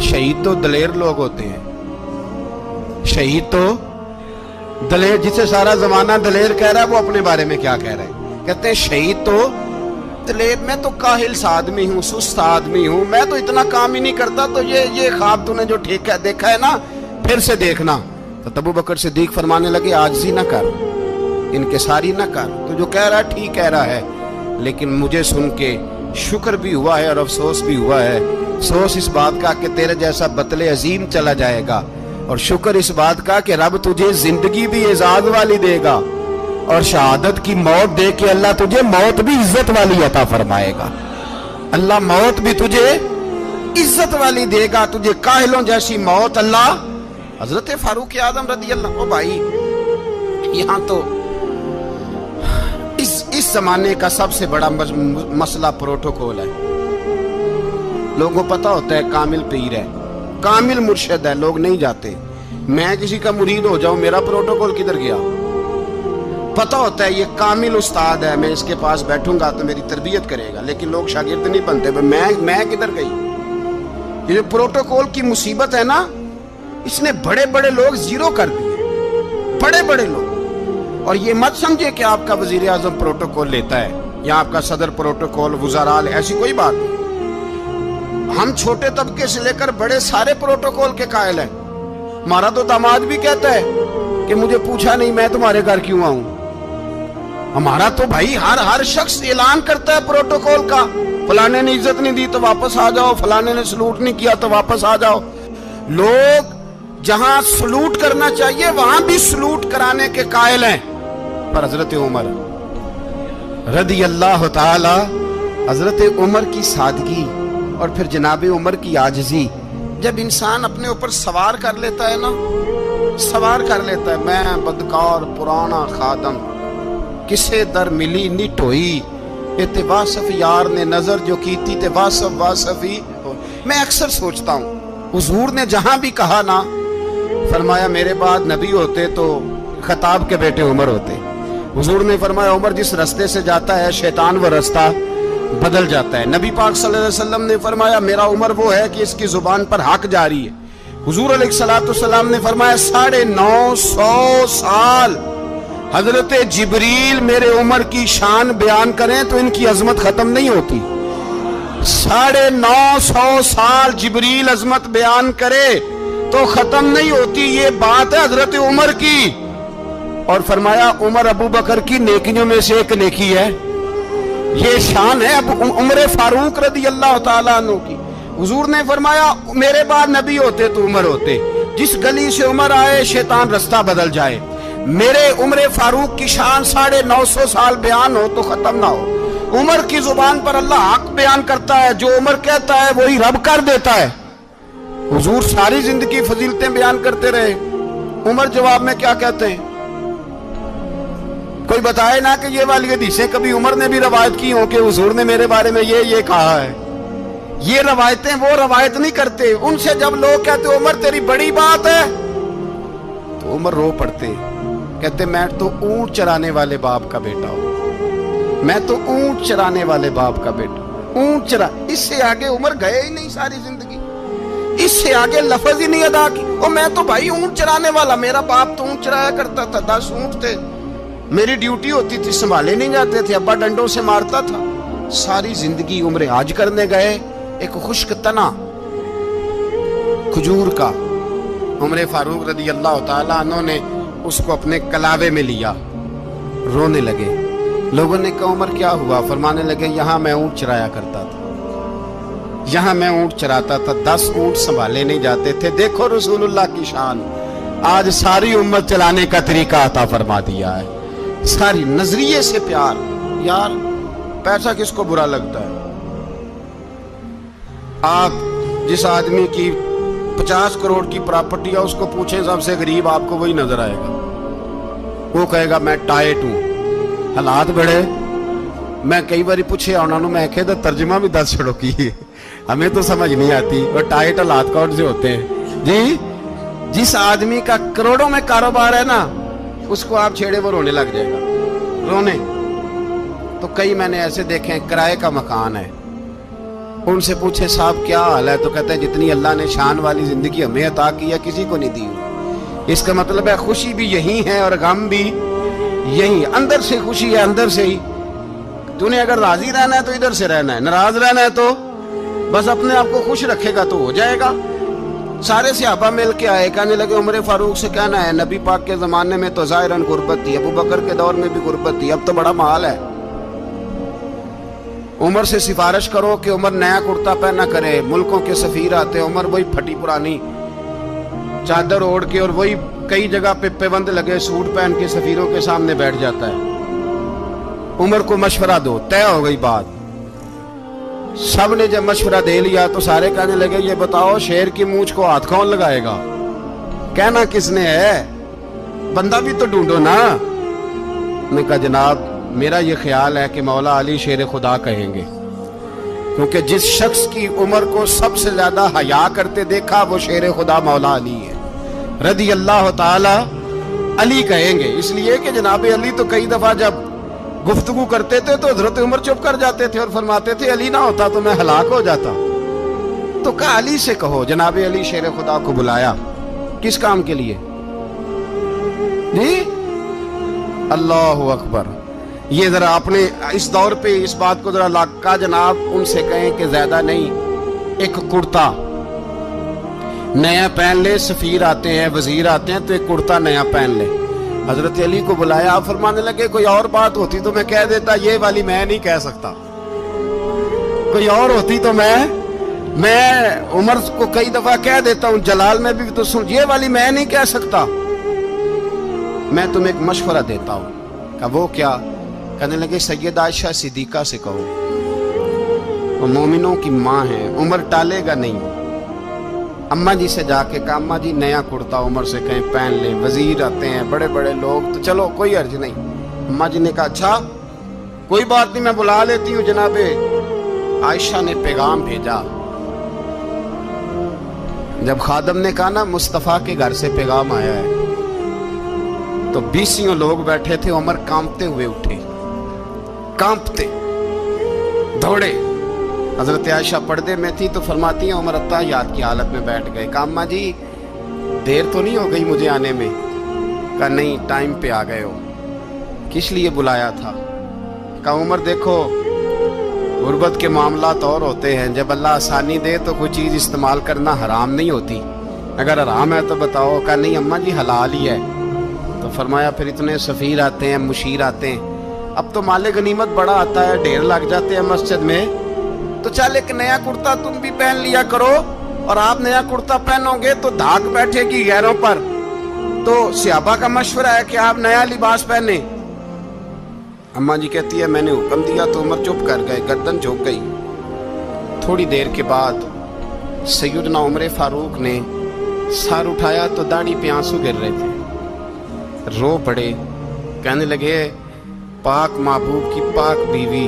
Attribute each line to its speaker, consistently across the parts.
Speaker 1: شہید تو دلیر لوگ ہوتے ہیں, شہید تو دلیر, جسے سارا زمانہ دلیر کہہ رہا ہے وہ اپنے بارے میں کیا کہہ رہے ہیں؟ کہتے ہیں شہید تو دلیر, میں تو کاہل سا آدمی ہوں, سست آدمی ہوں, میں تو اتنا کام ہی نہیں کرتا. تو یہ خواب تو نے جو ٹھیک ہے دیکھا ہے نا, پھر سے دیکھنا. تو ابو بکر صدیق فرمانے لگے عاجزی نہ کر, انکساری نہ کر, تو جو کہہ رہا ہے ٹھیک کہہ رہا ہے, لیکن مجھے سن کے شکر بھی ہوا ہے اور افسوس بھی ہوا ہے. افسوس اس بات کا کہ تیرے جیسا بطل عظیم چلا جائے گا, اور شکر اس بات کا کہ رب تجھے زندگی بھی اعزاز والی دے گا, اور شہادت کی موت دے کے اللہ تجھے موت بھی عزت والی عطا فرمائے گا. اللہ موت بھی تجھے عزت والی دے گا, تجھے کاہلوں جیسی موت اللہ. حضرت فاروق اعظم رضی اللہ, بھائی یہاں تو اس زمانے کا سب سے بڑا مسئلہ پروٹوکول ہے. لوگوں کو پتا ہوتا ہے کامل پیر ہے, کامل مرشد ہے, لوگ نہیں جاتے. میں کسی کا مرید ہو جاؤں, میرا پروٹوکول کدھر گیا؟ پتا ہوتا ہے یہ کامل استاد ہے, میں اس کے پاس بیٹھوں گا تو میری تربیت کرے گا, لیکن لوگ شاگرد نہیں بنتے. میں کدھر گئی؟ یہ جو پروٹوکول کی مصیبت ہے نا, اس نے بڑے بڑے لوگ زیرو کر دیے, بڑے بڑے لوگ. اور یہ مت سمجھے کہ آپ کا وزیر اعظم پروٹوکول لیتا ہے یا آپ کا صدر پروٹوکول, وزراء, ایسی کوئی بات نہیں. ہم چھوٹے طبقے سے لے کر بڑے سارے پروٹوکول کے قائل ہیں. ہمارا تو داماد بھی کہتا ہے کہ مجھے پوچھا نہیں, میں تمہارے گھر کیوں آؤں. ہمارا تو بھائی ہر شخص اعلان کرتا ہے پروٹوکول کا, فلانے نے عزت نہیں دی تو واپس آ جاؤ, فلانے نے سلوٹ نہیں کیا تو واپس آ جاؤ. لوگ جہاں سلوٹ کرنا چاہیے وہاں بھی سلوٹ کرانے کے قائل ہیں. پر حضرت عمر رضی اللہ تعالی, حضرت عمر کی سادگی اور پھر جناب عمر کی عاجزی, جب انسان اپنے اوپر سوار کر لیتا ہے نا, سوار کر لیتا ہے, میں بدکار پرانا خادم, کسے در ملی نٹ ہوئی, تے واصف یار نے نظر جو کی تھی تے واصف ہی. میں اکثر سوچتا ہوں حضور نے جہاں بھی کہا نا, فرمایا میرے بعد نبی ہوتے تو خطاب کے بیٹے عمر ہوتے. حضور نے فرمایا عمر جس رستے سے جاتا ہے شیطان وہ رستہ بدل جاتا ہے. نبی پاک صلی اللہ علیہ وسلم نے فرمایا میرا عمر وہ ہے کہ اس کی زبان پر حق جاری ہے. حضور علیہ السلام نے فرمایا 950 سال حضرت جبریل میرے عمر کی شان بیان کریں تو ان کی عظمت ختم نہیں ہوتی. 950 سال جبریل عظمت بیان کرے تو ختم نہیں ہوتی. یہ بات ہے حضرت عمر کی. اور فرمایا عمر ابو بکر کی نیکیوں میں سے ایک نیکی ہے, یہ شان ہے اب عمر فاروق رضی اللہ تعالیٰ عنہ کی. حضور نے فرمایا میرے بعد نبی ہوتے تو عمر ہوتے, جس گلی سے عمر آئے شیطان رستہ بدل جائے. میرے عمر فاروق کی شان 950 سال بیان ہو تو ختم نہ ہو. عمر کی زبان پر اللہ حق بیان کرتا ہے, جو عمر کہتا ہے وہی رب کر دیتا ہے. حضور ساری زندگی فضیلتیں بیان کرتے رہے, عمر جواب میں کیا کہتے ہیں؟ کوئی بتائے نا کہ یہ والی حدیثیں کبھی عمر نے بھی روایت کی ہوں کہ حضور نے میرے بارے میں یہ کہا ہے. یہ روایتیں وہ روایت نہیں کرتے. ان سے جب لوگ کہتے عمر تیری بڑی بات ہے تو عمر رو پڑتے, کہتے میں تو اونٹ چرانے والے باپ کا بیٹا ہوں, میں تو اونٹ چرانے والے باپ کا بیٹا, اونٹ چرا. اس سے آگے عمر گئے ہی نہیں ساری زندگی, اس سے آگے لفظ ہی نہیں ادا کی. اور میں تو بھائی اونٹ چرانے والا, میرا باپ تو اونٹ چرایا کرتا تھا, 10 اونٹ تھے, میری ڈیوٹی ہوتی تھی, سنبھالے نہیں جاتے تھے, ابا ڈنڈوں سے مارتا تھا. ساری زندگی عمر حج کرنے گئے, ایک خشک تنا کھجور کا عمر فاروق رضی اللہ تعالیٰ عنہ نے اس کو اپنے کلاوے میں لیا, رونے لگے. لوگوں نے کہا عمر کیا ہوا؟ فرمانے لگے یہاں میں اونٹ چرایا کرتا تھا, یہاں میں اونٹ چراتا تھا, 10 اونٹ سنبھالے نہیں جاتے تھے. دیکھو رسول اللہ کی شان, آج ساری امت چلانے کا طریقہ عطا فرما دیا ہے. ساری نظریے سے پیار. یار پیسہ کس کو برا لگتا ہے؟ آپ جس آدمی کی 50 کروڑ کی پراپرٹی ہے اس کو پوچھیں سب سے غریب, آپ کو وہی نظر آئے گا. وہ کہے گا میں ٹائٹ ہوں. حالات بڑے, میں کئی باری پوچھے انہوں نے, میں کہتا ترجمہ بھی 10 چھڑوں کی, ہمیں تو سمجھ نہیں آتی. اور ٹائٹ حالات کون سے ہوتے ہیں جی؟ جس آدمی کا کروڑوں میں کاروبار ہے نا, اس کو آپ چھیڑے وہ رونے لگ جائے گا, رونے. تو کئی میں نے ایسے دیکھے ہیں کرائے کا مکان ہے, ان سے پوچھے صاحب کیا حال ہے تو کہتے ہیں جتنی اللہ نے شان والی زندگی ہمیں عطا کی ہے کسی کو نہیں دی ہوئی۔ اس کا مطلب ہے خوشی بھی یہی ہے اور غم بھی یہی، اندر سے خوشی ہے، اندر سے ہی۔ تو نے اگر راضی رہنا ہے تو ادھر سے رہنا ہے، ناراض رہنا ہے تو بس اپنے آپ کو خوش رکھے گا تو ہو جائے گا۔ سارے صحابہ مل کے آئے، کہنے لگے عمر فاروق سے کہنا ہے نبی پاک کے زمانے میں تو ظاہراً غربت تھی، ابو بکر کے دور میں بھی غربت تھی، اب تو بڑا محال ہے، عمر سے سفارش کرو کہ عمر نیا کرتا پہنا کرے۔ ملکوں کے سفیر آتے، عمر وہی پھٹی پرانی چادر اوڑھ کے اور وہی کئی جگہ پہ پیوند لگے سوٹ پہن کے سفیروں کے سامنے بیٹھ جاتا ہے۔ عمر کو مشورہ دو، طے ہو گئی بات۔ سب نے جب مشورہ دے لیا تو سارے کہنے لگے یہ بتاؤ شیر کی مونچھ کو ہاتھ کون لگائے گا؟ کہنا کس نے ہے؟ بندہ بھی تو ڈھونڈو نا۔ نے کہا جناب میرا یہ خیال ہے کہ مولا علی شیر خدا کہیں گے، کیونکہ جس شخص کی عمر کو سب سے زیادہ حیا کرتے دیکھا وہ شیر خدا مولا علی ہے رضی اللہ تعالی علی کہیں گے، اس لیے کہ جناب علی تو کئی دفعہ جب گفتگو کرتے تھے تو حضرت عمر چپ کر جاتے تھے اور فرماتے تھے علی نہ ہوتا تو میں ہلاک ہو جاتا۔ تو کہا علی سے کہو۔ جناب علی شیر خدا کو بلایا، کس کام کے لیے؟ جی اللہ اکبر۔ یہ ذرا اپنے اس دور پہ اس بات کو ذرا لاکا جناب ان سے کہیں کہ زیادہ نہیں، ایک کرتا نیا پہن لے، سفیر آتے ہیں وزیر آتے ہیں تو ایک کرتا نیا پہن لے۔ حضرت علی کو بلایا، آپ فرمانے لگے کوئی اور بات ہوتی تو میں کہہ دیتا، یہ والی میں نہیں کہہ سکتا، کوئی اور ہوتی تو میں عمر کو کئی دفعہ کہہ دیتا ہوں، جلال میں بھی تو سن، یہ والی میں نہیں کہہ سکتا، میں تمہیں ایک مشورہ دیتا ہوں۔ کہا وہ کیا؟ کہنے لگے سیدہ عائشہ صدیقہ سے کہو، وہ مومنوں کی ماں ہے، عمر ٹالے گا نہیں۔ اماں جی سے جا کے کہا اماں جی نیا کرتا عمر سے کہیں پہن لیں، وزیر آتے ہیں بڑے بڑے لوگ تو چلو کوئی عرض نہیں۔ اماں جی نے کہا اچھا کوئی بات نہیں میں بلا لیتی ہوں۔ جناب عائشہ نے پیغام بھیجا، جب خادم نے کہا نا مصطفیٰ کے گھر سے پیغام آیا ہے تو 20 لوگ بیٹھے تھے، عمر کانپتے ہوئے اٹھے، کانپتے دوڑے۔ حضرت عائشہ پردے میں تھی تو فرماتی ہیں عمر اتحیات کی حالت میں بیٹھ گئے۔ کہا اماں جی دیر تو نہیں ہو گئی مجھے آنے میں؟ کہا نہیں ٹائم پہ آ گئے ہو، کس لیے بلایا تھا؟ کہا عمر دیکھو غربت کے معاملات اور ہوتے ہیں، جب اللہ آسانی دے تو کوئی چیز استعمال کرنا حرام نہیں ہوتی، اگر حرام ہے تو بتاؤ۔ کہا نہیں اماں جی حلال ہی ہے۔ تو فرمایا پھر اتنے سفیر آتے ہیں مشیر آتے ہیں، اب تو مال غنیمت بڑا آتا ہے، ڈھیر لگ جاتے ہیں مسجد میں، تو چل ایک نیا کرتا تم بھی پہن لیا کرو، اور آپ نیا کرتا پہنو گے تو دھاک بیٹھے گی غیروں پر۔ تو صحابہ کا مشورہ ہے کہ آپ نیا لباس پہنے۔ اماں جی کہتی ہے میں نے حکم دیا تو عمر چپ کر گئے، گردن جھک گئی۔ تھوڑی دیر کے بعد سیدنا عمر فاروق نے سر اٹھایا تو داڑھی پہ آنسو گر رہے تھے، رو پڑے، کہنے لگے پاک محبوب کی پاک بیوی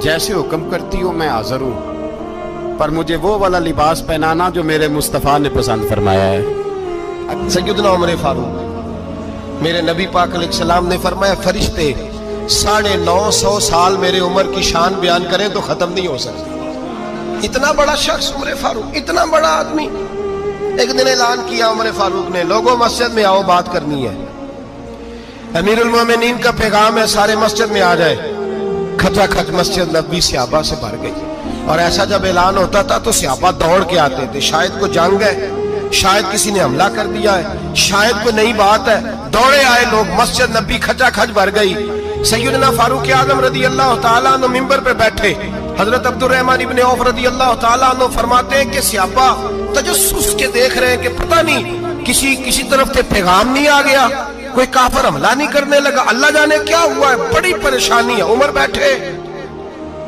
Speaker 1: جیسے حکم کرتی ہو میں حاضر ہوں، پر مجھے وہ والا لباس پہنانا جو میرے مصطفیٰ نے پسند فرمایا ہے۔
Speaker 2: سیدنا عمر فاروق، میرے نبی پاک علیہ السلام نے فرمایا فرشتے 950 سال میرے عمر کی شان بیان کریں تو ختم نہیں ہو سکتی۔ اتنا بڑا شخص عمر فاروق، اتنا بڑا آدمی۔ ایک دن اعلان کیا عمر فاروق نے لوگوں مسجد میں آؤ بات کرنی ہے، امیر المومنین کا پیغام ہے سارے مسجد میں آ جائے۔ کھچا کھچ مسجد نبوی صحابہ سے بھر گئی، اور ایسا جب اعلان ہوتا تھا تو صحابہ دوڑ کے آتے تھے، شاید کوئی جنگ ہے، شاید کسی نے حملہ کر دیا ہے، شاید کوئی نئی بات ہے، دوڑے آئے لوگ، مسجد نبی کھچا کھچ بھر گئی۔ سیدنا فاروق اعظم رضی اللہ تعالیٰ عنہ منبر پہ بیٹھے، حضرت عبد الرحمن ابن عوف رضی اللہ تعالیٰ عنہ فرماتے ہیں کہ صحابہ تجسس کے دیکھ رہے ہیں کہ پتہ نہیں کسی طرف سے پیغام نہیں آ گیا، کوئی کافر حملہ نہیں کرنے لگا، اللہ جانے کیا ہوا ہے، بڑی پریشانی ہے۔ عمر بیٹھے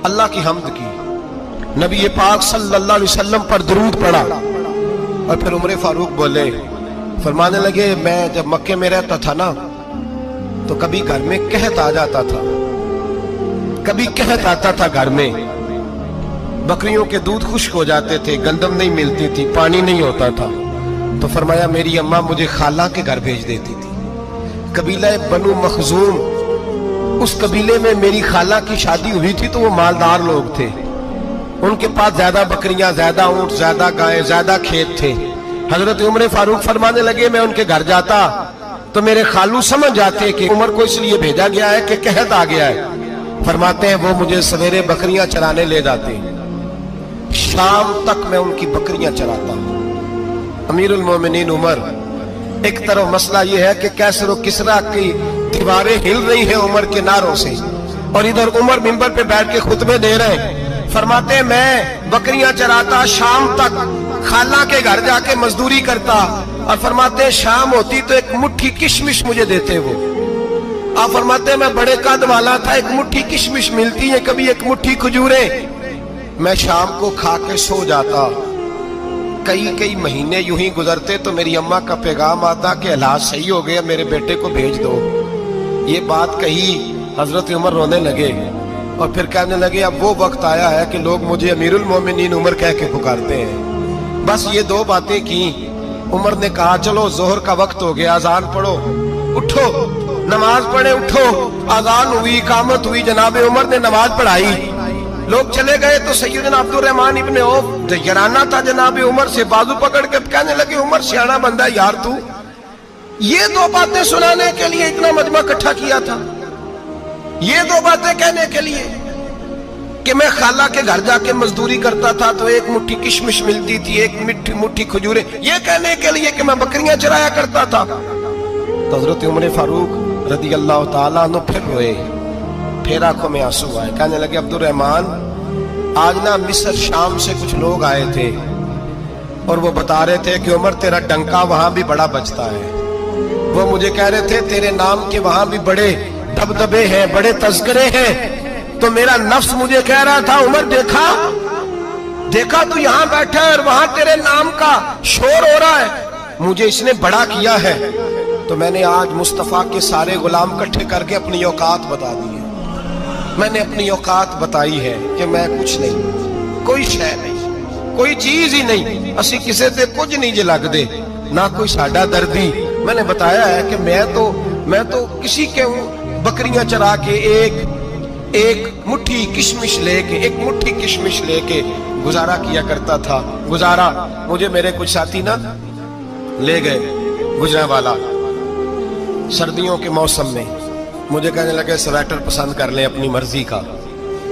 Speaker 2: اللہ کی حمد کی، نبی پاک صلی اللہ علیہ وسلم پر درود پڑھا، اور پھر عمر فاروق بولے، فرمانے لگے میں جب مکے میں رہتا تھا نا تو کبھی گھر میں قحط آ جاتا تھا، کبھی قحط آتا تھا گھر میں، بکریوں کے دودھ خشک ہو جاتے تھے، گندم نہیں ملتی تھی، پانی نہیں ہوتا تھا، تو فرمایا میری اماں مجھے خالہ کے گھر بھیج دیتی تھی، قبیلہ بنو مخزوم، اس قبیلے میں میری خالہ کی شادی ہوئی تھی تو وہ مالدار لوگ تھے، ان کے پاس زیادہ بکریاں، زیادہ اونٹ، زیادہ گائیں، زیادہ کھیت تھے۔ حضرت عمر فاروق فرمانے لگے میں ان کے گھر جاتا تو میرے خالو سمجھ جاتے کہ عمر کو اس لیے بھیجا گیا ہے کہ قحط آ گیا ہے۔ فرماتے ہیں وہ مجھے سویرے بکریاں چرانے لے جاتے، شام تک میں ان کی بکریاں چراتا۔ امیر المومنین عمر، ایک طرف مسئلہ یہ ہے کہ کیسر و کسرا کی دیواریں ہل رہی ہیں عمر کے نعروں سے، اور ادھر عمر منبر پہ بیٹھ کے خطبے دے رہے ہیں۔ فرماتے ہیں میں بکریاں چراتا، شام تک خالہ کے گھر جا کے مزدوری کرتا، اور فرماتے ہیں شام ہوتی تو ایک مٹھی کشمش مجھے دیتے وہ۔ آپ فرماتے ہیں میں بڑے قد والا تھا، ایک مٹھی کشمش ملتی ہے، کبھی ایک مٹھی کھجوریں، میں شام کو کھا کے سو جاتا۔ کئی مہینے یوں ہی گزرتے تو میری اماں کا پیغام آتا کہ حالات صحیح ہو گیا، میرے بیٹے کو بھیج دو۔ یہ بات کہی، حضرت عمر رونے لگے اور پھر کہنے لگے اب وہ وقت آیا ہے کہ لوگ مجھے امیر المومنین عمر کہہ کے پکارتے ہیں۔ بس یہ دو باتیں کی۔ عمر نے کہا چلو ظہر کا وقت ہو گیا، اذان پڑھو، اٹھو نماز پڑھے، اٹھو۔ اذان ہوئی، اقامت ہوئی، جناب عمر نے نماز پڑھائی، لوگ چلے گئے تو سیدنا عبد الرحمن ابن عوف یارانہ تھا جناب عمر سے، بازو پکڑ کے کہنے لگے عمر سیاڑا بندہ یار تو یہ دو باتیں سنانے کے لیے اتنا مجمع اکٹھا کیا تھا، یہ دو باتیں کہنے کے لیے کہ میں خالہ کے گھر جا کے مزدوری کرتا تھا تو ایک مٹھی کشمش ملتی تھی، ایک مٹھی کھجوریں، یہ کہنے کے لیے کہ میں بکریاں چرایا کرتا تھا۔ تو حضرت عمر فاروق رضی اللہ تعالیٰ عنہ پھر روئے، پھر آنکھوں میں آنسو آئے، کہنے لگے عبد الرحمن آج نا مصر شام سے کچھ لوگ آئے تھے اور وہ بتا رہے تھے کہ عمر تیرا ڈنکا وہاں بھی بڑا بجتا ہے، وہ مجھے کہہ رہے تھے تیرے نام کے وہاں بھی بڑے دبدبے ہیں، بڑے تذکرے ہیں۔ تو میرا نفس مجھے کہہ رہا تھا عمر دیکھا تو یہاں بیٹھا ہے اور وہاں تیرے نام کا شور ہو رہا ہے، مجھے اس نے بڑا کیا ہے۔ تو میں نے آج مصطفیٰ کے سارے غلام کٹھے کر کے اپنی اوقات بتا دی ہے، میں نے اپنی اوقات بتائی ہے کہ میں کچھ نہیں، کوئی شے نہیں، کوئی چیز ہی نہیں، اسی کسے تے کچھ نہیں جے لگ دے، نہ کوئی ساڈا دردی۔ میں نے بتایا ہے کہ میں تو کسی کے بکریاں چرا کے ایک مٹھی کشمش لے کے گزارا کیا کرتا تھا۔ گزارا مجھے میرے کچھ ساتھی نا لے گئے گجرانوالا سردیوں کے موسم میں، مجھے کہنے لگے سویٹر پسند کر لیں اپنی مرضی کا۔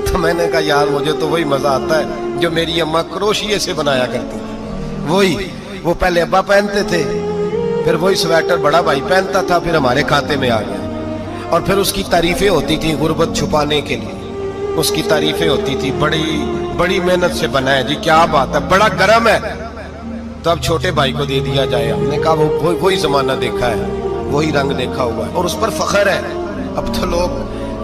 Speaker 2: تو میں نے کہا یار مجھے تو وہی مزہ آتا ہے جو میری اماں کروشیے سے بنایا کرتی، وہ پہلے ابا پہنتے تھے، پھر وہی سویٹر بڑا بھائی پہنتا تھا، پھر ہمارے کھاتے میں آ گیا، اور پھر اس کی تعریفیں ہوتی تھی غربت چھپانے کے لیے، اس کی تعریفیں ہوتی تھی بڑی محنت سے بنا ہے جی، کیا بات ہے، بڑا گرم ہے، تو اب چھوٹے بھائی کو دے دیا جائے۔ ہم نے کہا وہی زمانہ دیکھا ہے، وہی رنگ دیکھا ہوا ہے، اور اس پر فخر ہے۔ اب تو لوگ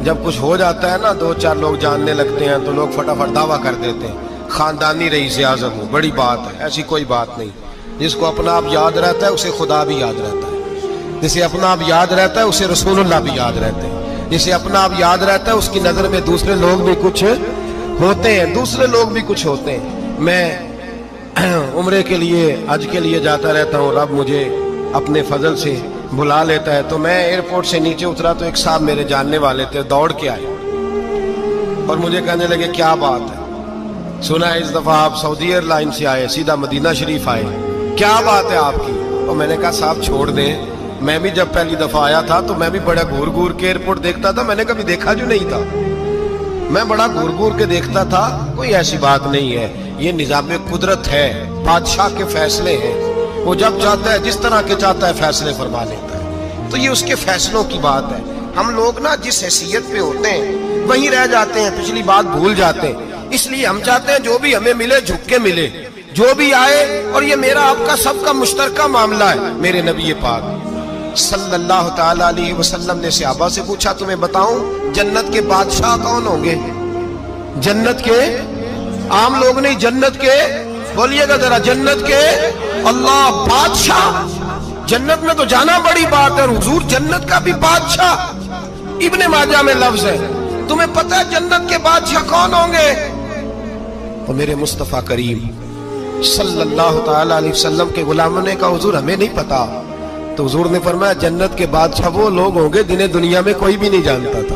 Speaker 2: جب کچھ ہو جاتا ہے نا، 2-4 لوگ جاننے لگتے ہیں تو لوگ فٹافٹ دعویٰ کر دیتے ہیں خاندانی رئیس اعظم ہوں، بڑی بات ہے، ایسی کوئی بات نہیں۔ جس کو اپنا آپ یاد رہتا ہے اسے خدا بھی یاد رہتا ہے، جسے اپنا آپ یاد رہتا ہے اسے رسول اللہ بھی یاد رہتے ہیں، جسے اپنا آپ یاد رہتا ہے اس کی نظر میں دوسرے لوگ بھی کچھ ہوتے ہیں۔ میں عمرے کے لیے حج کے لیے جاتا رہتا ہوں، رب مجھے اپنے فضل سے بلا لیتا ہے۔ تو میں ایئرپورٹ سے نیچے اترا تو ایک صاحب میرے جاننے والے تھے، دوڑ کے آئے اور مجھے کہنے لگے کیا بات ہے، سنا ہے اس دفعہ آپ سعودی ایئر لائن سے آئے، سیدھا مدینہ شریف آئے، کیا بات ہے آپ کی؟ اور میں نے کہا صاحب چھوڑ دیں، میں بھی جب پہلی دفعہ آیا تھا تو میں بھی بڑا گھور کے ایئرپورٹ دیکھتا تھا، میں نے کبھی دیکھا جو نہیں تھا، میں بڑا گھور کے دیکھتا تھا، کوئی ایسی بات نہیں ہے، یہ نظام قدرت ہے، بادشاہ کے فیصلے ہیں، وہ جب چاہتا ہے جس طرح کے چاہتا ہے فیصلے فرما لیتا ہے، تو یہ اس کے فیصلوں کی بات ہے۔ ہم لوگ نا جس حیثیت پہ ہوتے ہیں وہیں رہ جاتے ہیں، پچھلی بات بھول جاتے ہیں، اس لیے ہم چاہتے ہیں جو بھی ہمیں ملے جھک کے ملے، جو بھی آئے، اور یہ میرا آپ کا سب کا مشترکہ معاملہ ہے۔ میرے نبی پاک صلی اللہ تعالی علیہ وسلم نے صحابہ سے پوچھا تمہیں بتاؤں جنت کے بادشاہ کون ہوں گے؟ جنت کے عام لوگ نہیں، جنت کے، بولیے گا ذرا، جنت کے اللہ بادشاہ، جنت میں تو جانا بڑی بات ہے، حضور جنت کا بھی بادشاہ، ابن ماجہ میں لفظ ہے، تمہیں پتہ ہے جنت کے بادشاہ کون ہوں گے؟ تو میرے مصطفیٰ کریم صلی اللہ تعالی علیہ وسلم کے غلاموں نے کہا حضور ہمیں نہیں پتا۔ تو حضور نے فرمایا جنت کے بادشاہ وہ لوگ ہوں گے جنہیں دنیا میں کوئی بھی نہیں جانتا تھا،